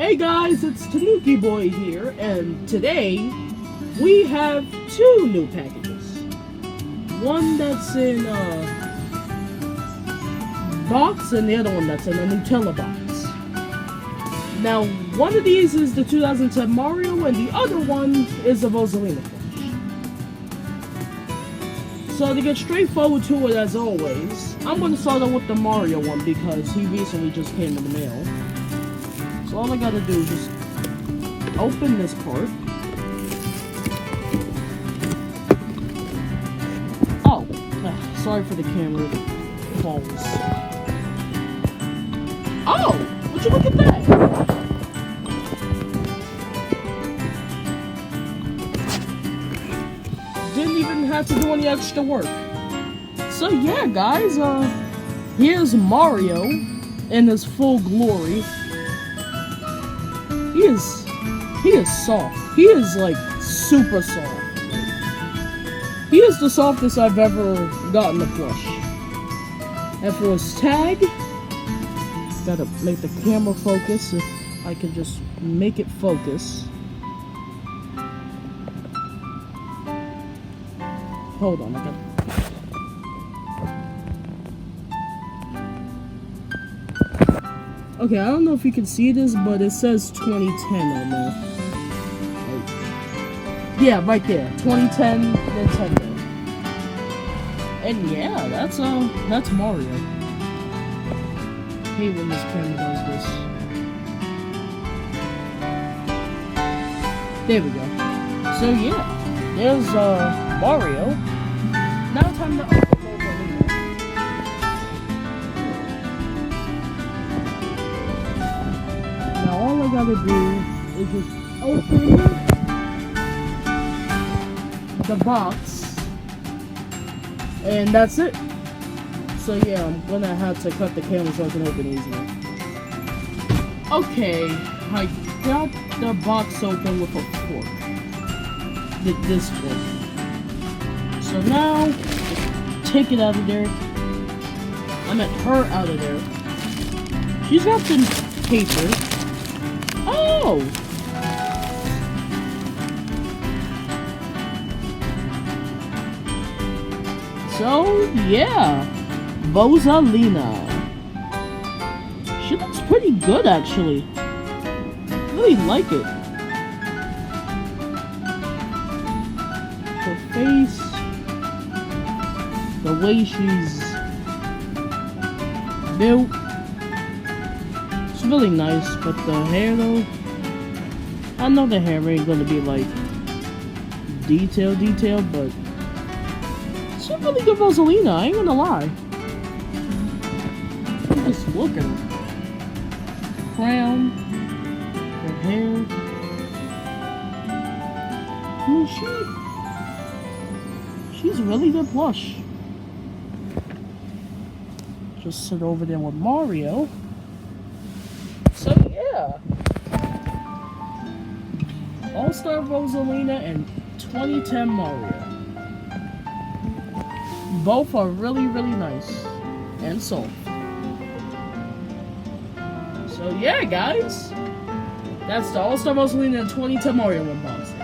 Hey guys, it's TanookiBoi here, and today we have two new packages. One that's in a box, and the other one that's in a Nutella box. Now, one of these is the 2010 Mario, and the other one is a Rosalina Plush. So to get straightforward to it as always, I'm going to start out with the Mario one because he recently just came in the mail. So all I gotta do is just open this part. Oh, sorry for the camera falls. Oh, would you look at that? Didn't even have to do any extra work. So yeah, guys, here's Mario in his full glory. He is soft. He is like super soft. He is the softest I've ever gotten a plush. And for his tag, gotta make the camera focus. If I can just make it focus. Hold on, I gotta. Okay, I don't know if you can see this, but it says 2010 on there. Yeah, right there. 2010 Nintendo. And yeah, that's Mario. I hate when this camera does this. There we go. So yeah, there's Mario. Now time to open Rosalina. Now all I gotta do is just open the box, and that's it. So yeah, I'm gonna have to cut the camera so I can open easier. Okay, I got the box open with a fork. This fork. So now, just take it out of there. I meant her out of there. She's wrapped in paper. Oh! So, yeah. Rosalina. She looks pretty good, actually. I really like it. Her face. The way she's built. It's really nice, but the hair though, I know the hair ain't gonna be like detailed, but it's a really good Rosalina, I ain't gonna lie. Just look at her. Crown, her hair. I mean, she's really good plush. Just sit over there with Mario. So yeah, All-Star Rosalina and 2010 Mario. Both are really nice and soft. So yeah, guys, that's the All-Star Rosalina and 2010 Mario unboxing.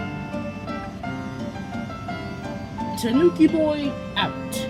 TanookiBoi out.